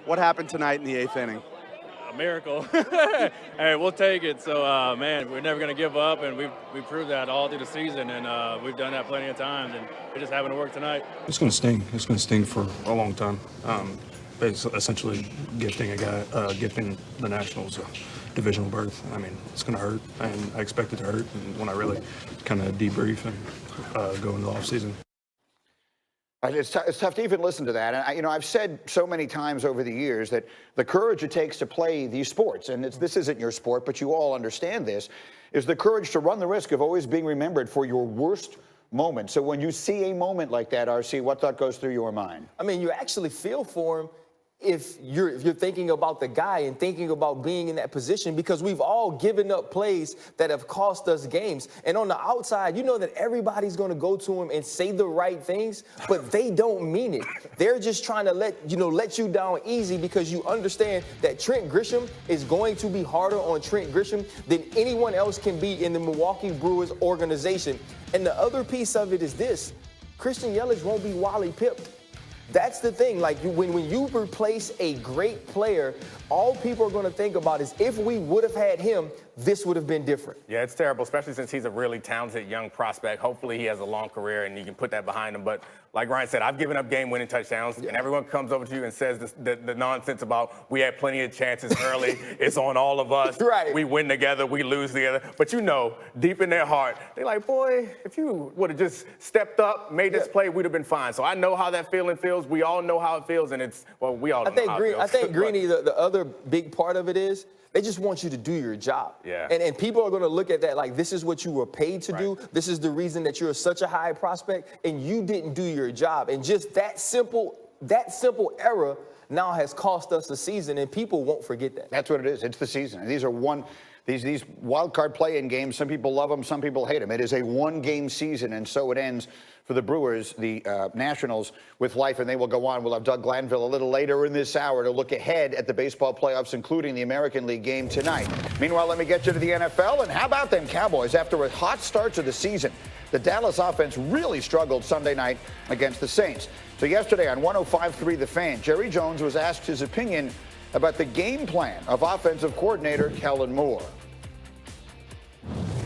What happened tonight in the 8th inning? A miracle. Hey, we'll take it. So, man, we're never going to give up, and we proved that all through the season, and we've done that plenty of times, and it just happened to work tonight. It's going to sting. It's going to sting for a long time. It's essentially gifting the Nationals a divisional berth. I mean, it's going to hurt, and I expect it to hurt. And when I really kind of debrief and go into the offseason. It's tough to even listen to that. And, I've said so many times over the years that the courage it takes to play these sports, and this isn't your sport, but you all understand this, is the courage to run the risk of always being remembered for your worst moment. So when you see a moment like that, RC, what thought goes through your mind? I mean, you actually feel for him if you're thinking about the guy and thinking about being in that position, because we've all given up plays that have cost us games. And on the outside, you know that everybody's going to go to him and say the right things, but they don't mean it. They're just trying to let you down easy, because you understand that Trent Grisham is going to be harder on Trent Grisham than anyone else can be in the Milwaukee Brewers organization. And the other piece of it is this: Christian Yelich won't be Wally pipped. That's the thing. Like, when you replace a great player, all people are going to think about is, if we would have had him, this would have been different. Yeah, it's terrible, especially since he's a really talented young prospect. Hopefully he has a long career and you can put that behind him. But like Ryan said, I've given up game-winning touchdowns, and everyone comes over to you and says the nonsense about we had plenty of chances early. It's on all of us. Right. We win together, we lose together. But deep in their heart, they're like, boy, if you would have just stepped up, made this play, we'd have been fine. So I know how that feeling feels. We all know how it feels, and we all know how it feels. I think, Greeny, the other big part of it is they just want you to do your job. Yeah. And people are going to look at that like, this is what you were paid to do. This is the reason that you're such a high prospect, and you didn't do your job. And just that simple error now has cost us a season, and people won't forget that. That's what it is. It's the season. And these are these wild card play-in games. Some people love them, some people hate them. It is a one-game season, and so it ends for the Brewers, the Nationals, with life, and they will go on. We'll have Doug Glanville a little later in this hour to look ahead at the baseball playoffs, including the American League game tonight. Meanwhile, let me get you to the NFL, and how about them Cowboys? After a hot start to the season, the Dallas offense really struggled Sunday night against the Saints. So yesterday on 105.3 The Fan, Jerry Jones was asked his opinion about the game plan of offensive coordinator Kellen Moore.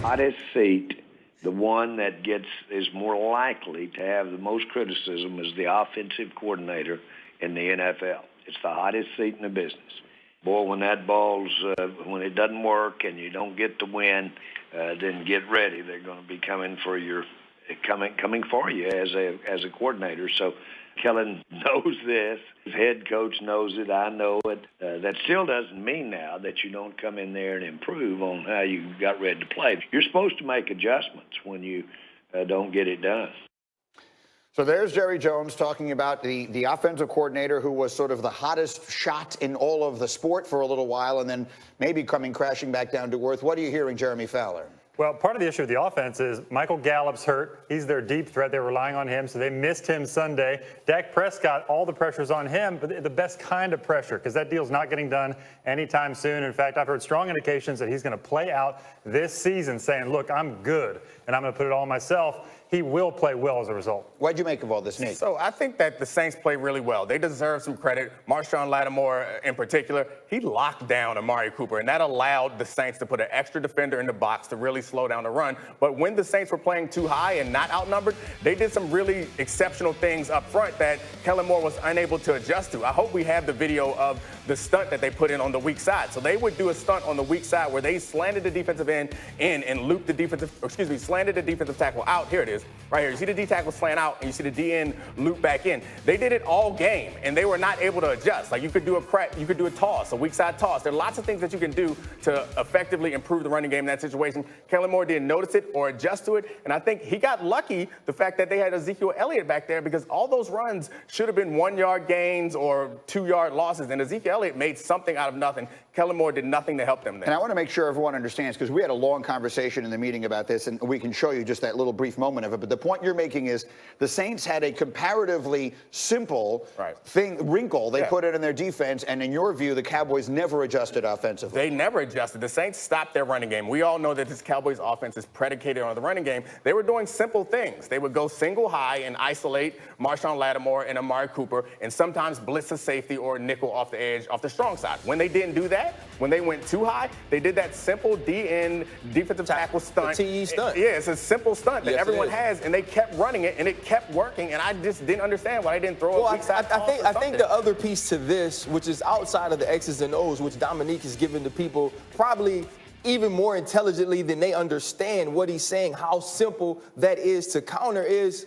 Hottest seat, the one that is more likely to have the most criticism, is the offensive coordinator in the NFL. It's the hottest seat in the business. Boy, when that when it doesn't work and you don't get the win, then get ready. They're going to be coming for you as a coordinator. So Kellen knows this. His head coach knows it. I know it. That still doesn't mean now that you don't come in there and improve on how you got ready to play. You're supposed to make adjustments when you don't get it done. So there's Jerry Jones talking about the offensive coordinator who was sort of the hottest shot in all of the sport for a little while and then maybe coming crashing back down to earth. What are you hearing, Jeremy Fowler? Well, part of the issue with the offense is Michael Gallup's hurt. He's their deep threat. They're relying on him, so they missed him Sunday. Dak Prescott, all the pressure's on him, but the best kind of pressure, because that deal's not getting done anytime soon. In fact, I've heard strong indications that he's going to play out this season saying, look, I'm good, and I'm going to put it all on myself. He will play well as a result. What'd you make of all this, Nate? So I think that the Saints play really well. They deserve some credit. Marshawn Lattimore in particular, he locked down Amari Cooper, and that allowed the Saints to put an extra defender in the box to really slow down the run. But when the Saints were playing too high and not outnumbered, they did some really exceptional things up front that Kellen Moore was unable to adjust to. I hope we have the video of the stunt that they put in on the weak side. So they would do a stunt on the weak side where they slanted the defensive end in and looped slanted the defensive tackle out. Here it is. Right here. You see the D tackle slant out and you see the D end loop back in. They did it all game and they were not able to adjust. Like you could do a toss, a weak side toss. There are lots of things that you can do to effectively improve the running game in that situation. Kellen Moore didn't notice it or adjust to it. And I think he got lucky the fact that they had Ezekiel Elliott back there, because all those runs should have been 1-yard gains or 2-yard losses. And Ezekiel Elliott made something out of nothing. Kellen Moore did nothing to help them there. And I want to make sure everyone understands, because we had a long conversation in the meeting about this, and we can show you just that little brief moment of of it. But the point you're making is the Saints had a comparatively simple wrinkle they put it in their defense, and in your view, the Cowboys never adjusted offensively. They never adjusted. The Saints stopped their running game. We all know that this Cowboys offense is predicated on the running game. They were doing simple things. They would go single high and isolate Marshawn Lattimore and Amari Cooper, and sometimes blitz a safety or a nickel off the edge, off the strong side. When they didn't do that, when they went too high, they did that simple DN defensive tackle stunt. TE stunt. Yeah, it's a simple stunt that everyone has, and they kept running it, and it kept working, and I just didn't understand why they didn't throw a weak side toss or something. I think the other piece to this, which is outside of the X's and O's, which Domonique is giving to people probably even more intelligently than they understand what he's saying, how simple that is to counter, is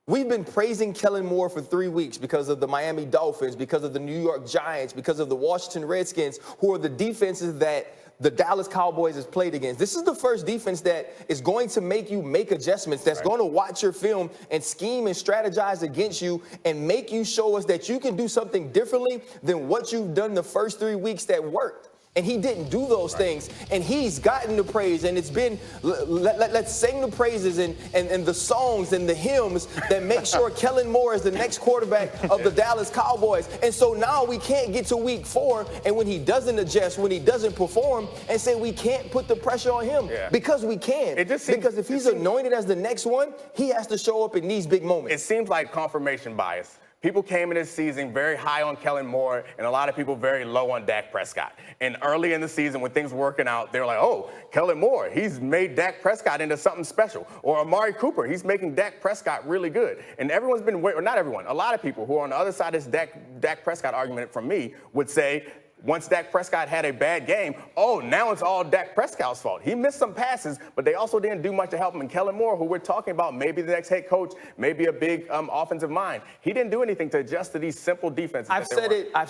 we've been praising Kellen Moore for 3 weeks because of the Miami Dolphins, because of the New York Giants, because of the Washington Redskins, who are the defenses that the Dallas Cowboys has played against. This is the first defense that is going to make you make adjustments, that's going to watch your film and scheme and strategize against you and make you show us that you can do something differently than what you've done the first 3 weeks that worked. And he didn't do those things, and he's gotten the praise, and it's been, let's sing the praises and the songs and the hymns that make sure Kellen Moore is the next quarterback of the Dallas Cowboys. And so now we can't get to week 4, and when he doesn't adjust, when he doesn't perform, and say we can't put the pressure on him, because we can. Because if he's anointed as the next one, he has to show up in these big moments. It seems like confirmation bias. People came in this season very high on Kellen Moore, and a lot of people very low on Dak Prescott. And early in the season, when things were working out, they were like, oh, Kellen Moore, he's made Dak Prescott into something special. Or Amari Cooper, he's making Dak Prescott really good. And everyone's been, or not everyone, a lot of people who are on the other side of this Dak Prescott argument from me would say, once Dak Prescott had a bad game, oh, now it's all Dak Prescott's fault. He missed some passes, but they also didn't do much to help him. And Kellen Moore, who we're talking about, maybe the next head coach, maybe a big offensive mind, he didn't do anything to adjust to these simple defenses. I've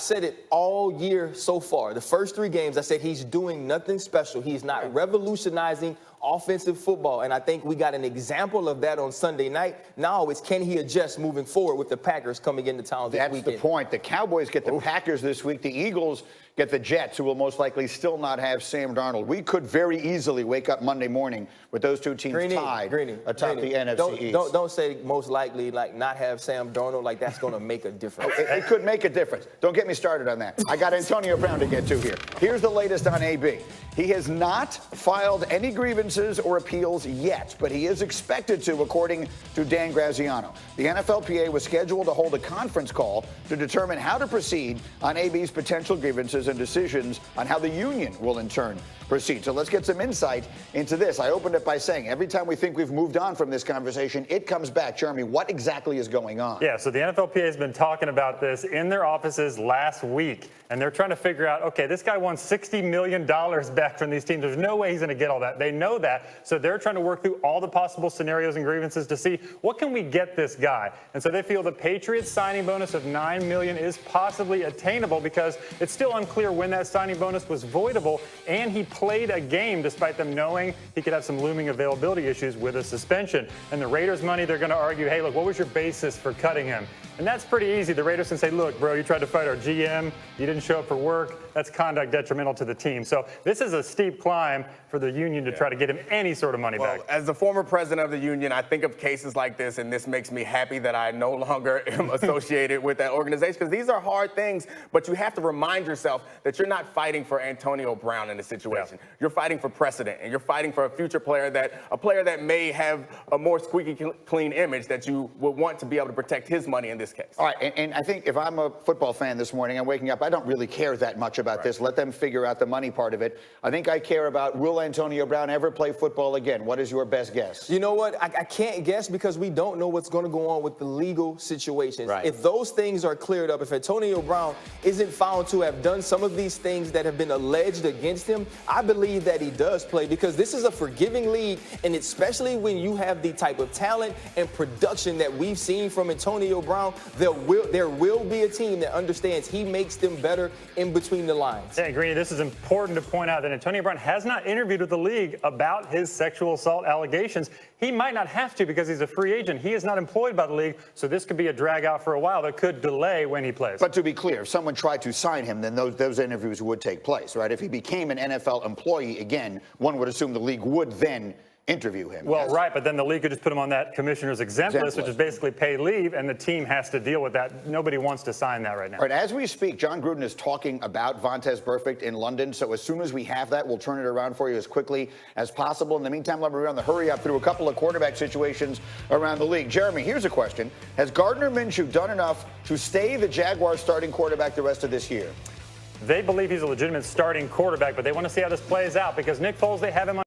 said it all year so far. The first 3 games, I said he's doing nothing special. He's not revolutionizing offensive football, and I think we got an example of that on Sunday night. Now it's, can he adjust moving forward with the Packers coming into town this weekend? That's the point. The Cowboys get the Packers this week. The Eagles get the Jets, who will most likely still not have Sam Darnold. We could very easily wake up Monday morning with those two teams tied atop the NFC East. Don't say most likely, like not have Sam Darnold, like that's going to make a difference. It could make a difference. Don't get me started on that. I got Antonio Brown to get to here. Here's the latest on AB. He has not filed any grievances or appeals yet, but he is expected to, according to Dan Graziano. The NFLPA was scheduled to hold a conference call to determine how to proceed on AB's potential grievances and decisions on how the union will in turn proceed. So let's get some insight into this. I opened it by saying every time we think we've moved on from this conversation, it comes back. Jeremy, what exactly is going on? Yeah, so the NFLPA has been talking about this in their offices last week, and they're trying to figure out, okay, this guy won $60 million back from these teams. There's no way he's going to get all that. They know that, so they're trying to work through all the possible scenarios and grievances to see what can we get this guy. And so they feel the Patriots signing bonus of $9 million is possibly attainable because it's still unclear when that signing bonus was voidable, and he played a game despite them knowing he could have some looming availability issues with a suspension. And the Raiders' money, they're going to argue, hey, look, what was your basis for cutting him? And that's pretty easy. The Raiders can say, look, bro, you tried to fight our GM. You didn't show up for work. That's conduct detrimental to the team. So this is a steep climb for the union to try to get him any sort of money back. As the former president of the union, I think of cases like this, and this makes me happy that I no longer am associated with that organization, because these are hard things, but you have to remind yourself that you're not fighting for Antonio Brown in this situation. Yeah. You're fighting for precedent, and you're fighting for a future player that may have a more squeaky clean image that you would want to be able to protect his money in this case. All right, and I think if I'm a football fan this morning, I'm waking up, I don't really care that much about this. Let them figure out the money part of it. I think I care about, will Antonio Brown ever play football again? What is your best guess? You know what? I can't guess because we don't know what's going to go on with the legal situations. If those things are cleared up, if Antonio Brown isn't found to have done some of these things that have been alleged against him, I believe that he does play, because this is a forgiving league, and especially when you have the type of talent and production that we've seen from Antonio Brown, there will be a team that understands he makes them better in between the lines. Yeah, Greeny, this is important to point out that Antonio Brown has not interviewed with the league about his sexual assault allegations. He might not have to because he's a free agent. He is not employed by the league, so this could be a drag out for a while that could delay when he plays. But to be clear, if someone tried to sign him, then those interviews would take place, right? If he became an NFL employee again, one would assume the league would then interview him. Well, yes? right, but then the league could just put him on that commissioner's exempt list, which is basically paid leave, and the team has to deal with that. Nobody wants to sign that right now. All right, as we speak, John Gruden is talking about Vontaze Burfict in London. So as soon as we have that, we'll turn it around for you as quickly as possible. In the meantime, let me run the hurry up through a couple of quarterback situations around the league. Jeremy, here's a question. Has Gardner Minshew done enough to stay the Jaguars starting quarterback the rest of this year? They believe he's a legitimate starting quarterback, but they want to see how this plays out because Nick Foles, they have him on